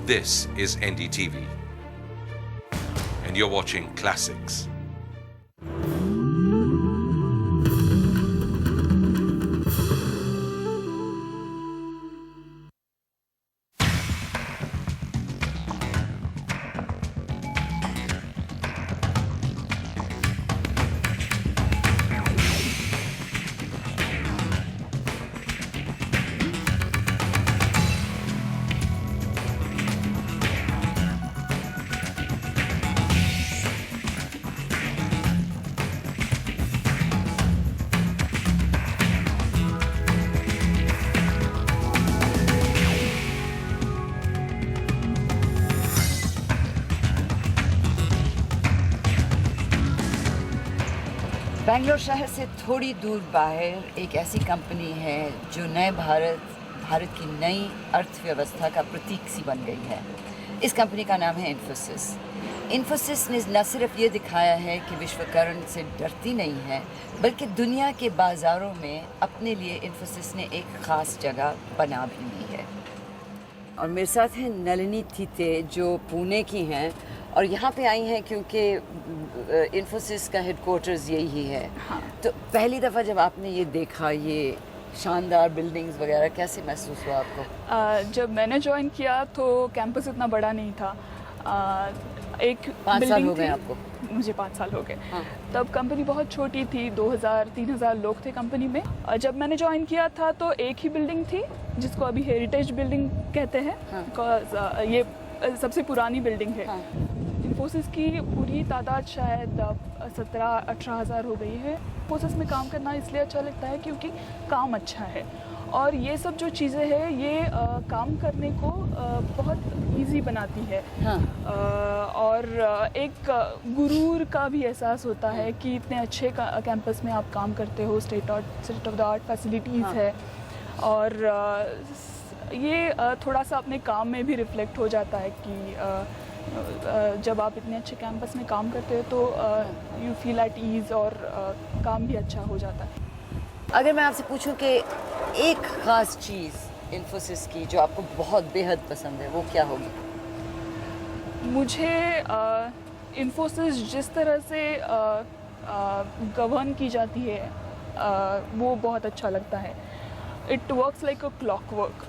This is NDTV, and you're watching Classics. Bangalore शहर से थोड़ी दूर बाहर एक ऐसी कंपनी है जो नए भारत की नई अर्थव्यवस्था का प्रतीक सी बन गई है। इस कंपनी का नाम है इन्फोसिस। इन्फोसिस ने न सिर्फ ये दिखाया है कि विश्वकरण से डरती नहीं है, बल्कि दुनिया के बाज़ारों में अपने लिए इन्फोसिस ने एक ख़ास जगह बना भी ली है। और मेरे साथ हैं नलिनी थीते जो पुणे की हैं और यहाँ पे आई हैं क्योंकि इन्फोसिस का हेडक्वार्टर्स यही है। हाँ। तो पहली दफ़ा जब आपने ये देखा, ये शानदार बिल्डिंग्स वगैरह, कैसे महसूस हुआ आपको? जब मैंने ज्वाइन किया तो कैंपस इतना बड़ा नहीं था। एक 5 साल बिल्डिंग हो गए थी। आपको? मुझे 5 साल हो गए। हाँ। तब कंपनी बहुत छोटी थी, 2000-3000 लोग थे कंपनी में। जब मैंने ज्वाइन किया था तो एक ही बिल्डिंग थी जिसको अभी हेरिटेज बिल्डिंग कहते हैं। हाँ। बिकॉज ये सबसे पुरानी बिल्डिंग है। हाँ। इन्फोसिस की पूरी तादाद शायद 17-18 हज़ार हो गई है। इन्फोसिस में काम करना इसलिए अच्छा लगता है क्योंकि काम अच्छा है और ये सब जो चीज़ें हैं ये काम करने को बहुत इजी बनाती है। हाँ। और एक गुरूर का भी एहसास होता है कि इतने अच्छे कैंपस में आप काम करते हो, state of the art facilities हाँ। है और ये थोड़ा सा अपने काम में भी रिफ्लेक्ट हो जाता है कि जब आप इतने अच्छे कैंपस में काम करते हो तो यू फील एट ईज़ और काम भी अच्छा हो जाता है। अगर मैं आपसे पूछूं कि एक ख़ास चीज़ इन्फोसिस की जो आपको बहुत बेहद पसंद है, वो क्या होगी? मुझे इन्फोसिस जिस तरह से गवर्न की जाती है वो बहुत अच्छा लगता है। It works like a clock work.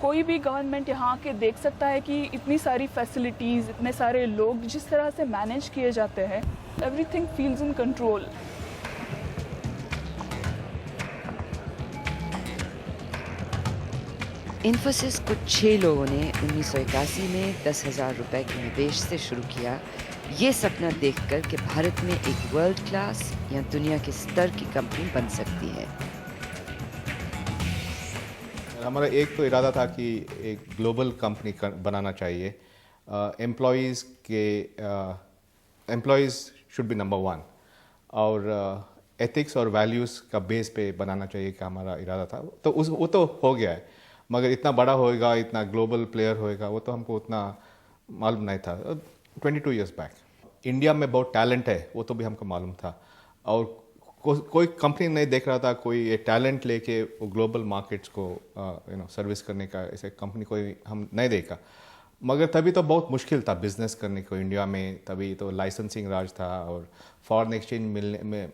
कोई भी गवर्नमेंट यहाँ के देख सकता है कि इतनी सारी फैसिलिटीज़, इतने सारे लोग जिस तरह से मैनेज किए जाते हैं, everything feels in control. Infosys को 6 लोगों ने 1981 में 10,000 रुपए के निवेश से शुरू किया, ये सपना देखकर कि भारत में एक वर्ल्ड क्लास या दुनिया के स्तर की कंपनी बन सकती है। हमारा एक तो इरादा था कि एक ग्लोबल कंपनी बनाना चाहिए। एम्प्लॉयज़ शुड बी नंबर 1 और एथिक्स और वैल्यूज़ का बेस पे बनाना चाहिए कि हमारा इरादा था। तो वो तो हो गया है, मगर इतना बड़ा होएगा, इतना ग्लोबल प्लेयर होएगा, वो तो हमको उतना मालूम नहीं था। 22 इयर्स बैक इंडिया में बहुत टैलेंट है, वो तो भी हमको मालूम था और कोई कंपनी नहीं देख रहा था कोई ये टैलेंट लेके वो ग्लोबल मार्केट्स को सर्विस करने का ऐसे कंपनी कोई हम नहीं देखा। मगर तभी तो बहुत मुश्किल था बिजनेस करने को इंडिया में, तभी तो लाइसेंसिंग राज था और फॉरेन एक्सचेंज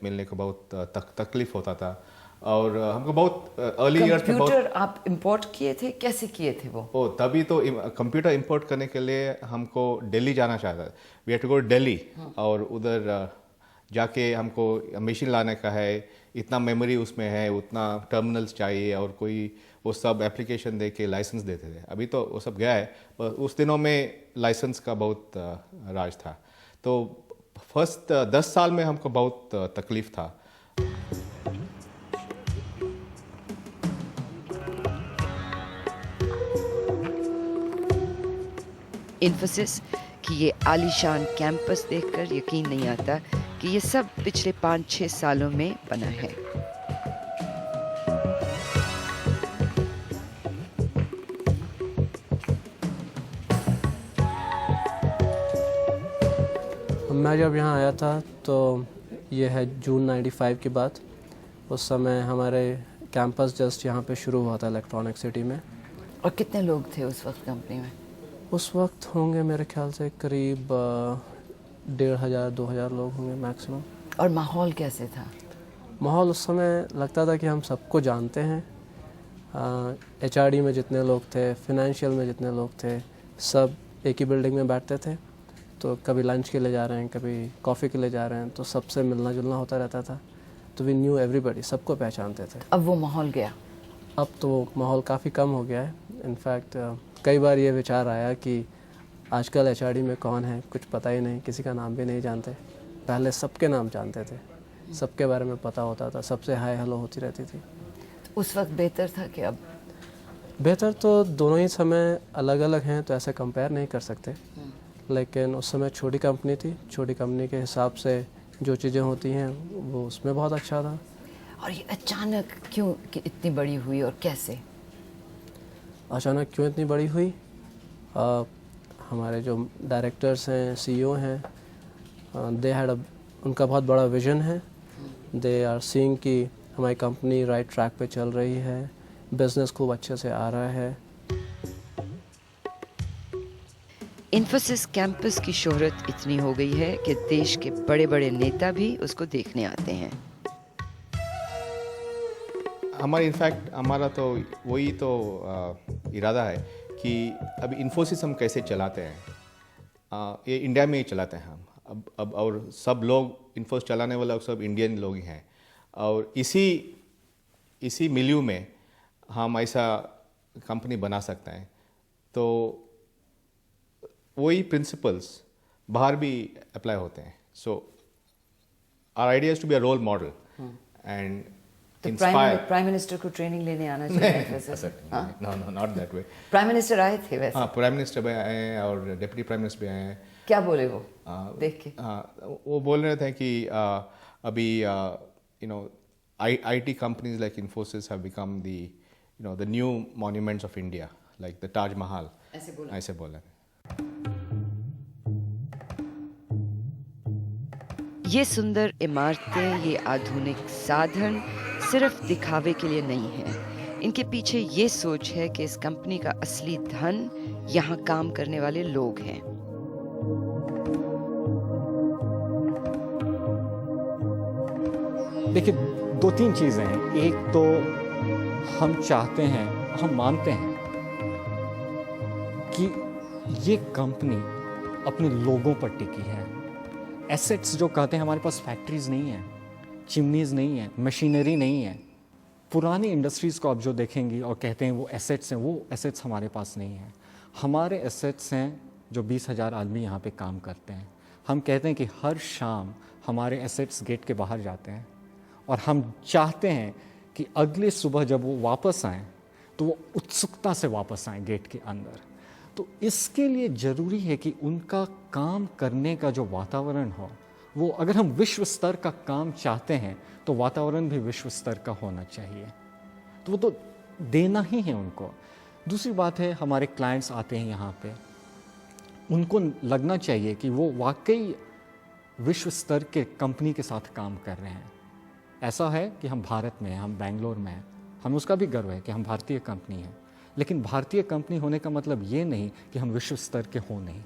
मिलने को बहुत तकलीफ होता था और हमको बहुत अर्ली ईयर्स में कंप्यूटर आप इंपोर्ट किए थे, कैसे किए थे वो? तभी तो कंप्यूटर इंपोर्ट करने के लिए हमको दिल्ली जाना चाहता था। We had to go Delhi और उधर जाके हमको मशीन लाने का है, इतना मेमोरी उसमें है, उतना टर्मिनल्स चाहिए और कोई वो सब एप्लीकेशन दे के लाइसेंस देते थे। अभी तो वो सब गया है, पर उस दिनों में लाइसेंस का बहुत राज था। तो फर्स्ट 10 साल में हमको बहुत तकलीफ था। इन्फोसिस की ये आलीशान कैंपस देखकर यकीन नहीं आता कि ये सब पिछले 5-6 सालों में बना है। मैं जब यहाँ आया था तो ये है जून 95 की बात। उस समय हमारे कैंपस जस्ट यहाँ पे शुरू हुआ था इलेक्ट्रॉनिक सिटी में। और कितने लोग थे उस वक्त कंपनी में? उस वक्त होंगे मेरे ख्याल से करीब 1,500-2,000 लोग होंगे मैक्सिमम। और माहौल कैसे था? माहौल उस समय लगता था कि हम सबको जानते हैं। HRD में जितने लोग थे, फाइनेंशियल में जितने लोग थे, सब एक ही बिल्डिंग में बैठते थे। तो कभी लंच के लिए जा रहे हैं, कभी कॉफ़ी के लिए जा रहे हैं, तो सबसे मिलना जुलना होता रहता था। तो वी न्यू एवरीबॉडी, सबको पहचानते थे। अब वो माहौल गया? अब तो माहौल काफ़ी कम हो गया है। इनफैक्ट कई बार ये विचार आया कि आजकल HRD में कौन है कुछ पता ही नहीं, किसी का नाम भी नहीं जानते। पहले सबके नाम जानते थे, सबके बारे में पता होता था, सबसे हाय हेलो होती रहती थी। उस वक्त बेहतर था कि अब? बेहतर तो दोनों ही समय अलग अलग हैं, तो ऐसे कंपेयर नहीं कर सकते। लेकिन उस समय छोटी कंपनी थी, छोटी कंपनी के हिसाब से जो चीज़ें होती हैं वो उसमें बहुत अच्छा था। और ये अचानक क्यों कि इतनी बड़ी हुई और कैसे? अचानक क्यों इतनी बड़ी हुई? हमारे जो डायरेक्टर्स हैं, CEO हैं, उनका बहुत बड़ा विजन है। दे आर सीइंग कि हमारी कंपनी राइट ट्रैक पे चल रही है, बिजनेस खूब अच्छे से आ रहा है। इन्फोसिस कैंपस की शोहरत इतनी हो गई है कि देश के बड़े बड़े नेता भी उसको देखने आते हैं। हमारा तो वही तो इरादा है कि अभी इन्फोसिस हम कैसे चलाते हैं। ये इंडिया में ही चलाते हैं हम अब और सब लोग इन्फोसिस चलाने वाले सब इंडियन लोग ही हैं। और इसी मिलियू में हम ऐसा कंपनी बना सकते हैं। तो वही प्रिंसिपल्स बाहर भी अप्लाई होते हैं। So our idea is to be a role model and तो प्राइम मिनिस्टर को ट्रेनिंग लेने आना चाहिए वैसे। No not that way. Prime minister आए थे वैसे? हाँ, प्राइम मिनिस्टर भी आए हैं और डिप्टी प्राइम मिनिस्टर भी आए हैं। क्या बोले वो देख के? हाँ, वो बोल रहे थे कि अभी IT companies like Infosys have become the new monuments of India, like the Taj Mahal. ऐसे बोला। ये सुंदर इमारतें, ये आधुनिक साधन सिर्फ दिखावे के लिए नहीं है। इनके पीछे ये सोच है कि इस कंपनी का असली धन यहाँ काम करने वाले लोग हैं। देखिए, 2-3 चीज़ें हैं। एक तो हम चाहते हैं, हम मानते हैं कि ये कंपनी अपने लोगों पर टिकी है। एसेट्स जो कहते हैं, हमारे पास फैक्ट्रीज़ नहीं हैं, चिमनीज़ नहीं है, मशीनरी नहीं है। पुरानी इंडस्ट्रीज़ को आप जो देखेंगी और कहते हैं वो एसेट्स हैं, वो एसेट्स हमारे पास नहीं हैं। हमारे एसेट्स हैं जो 20,000 आदमी यहाँ पे काम करते हैं। हम कहते हैं कि हर शाम हमारे एसेट्स गेट के बाहर जाते हैं और हम चाहते हैं कि अगले सुबह जब वो वापस आएँ तो वो उत्सुकता से वापस आएँ गेट के अंदर। तो इसके लिए ज़रूरी है कि उनका काम करने का जो वातावरण हो, वो अगर हम विश्व स्तर का काम चाहते हैं तो वातावरण भी विश्व स्तर का होना चाहिए। तो वो तो देना ही है उनको। दूसरी बात है, हमारे क्लाइंट्स आते हैं यहाँ पे, उनको लगना चाहिए कि वो वाकई विश्व स्तर के कंपनी के साथ काम कर रहे हैं। ऐसा है कि हम भारत में हैं, हम बेंगलोर में हैं, हमें उसका भी गर्व है कि हम भारतीय कंपनी हैं। लेकिन भारतीय कंपनी होने का मतलब ये नहीं कि हम विश्व स्तर के हों नहीं।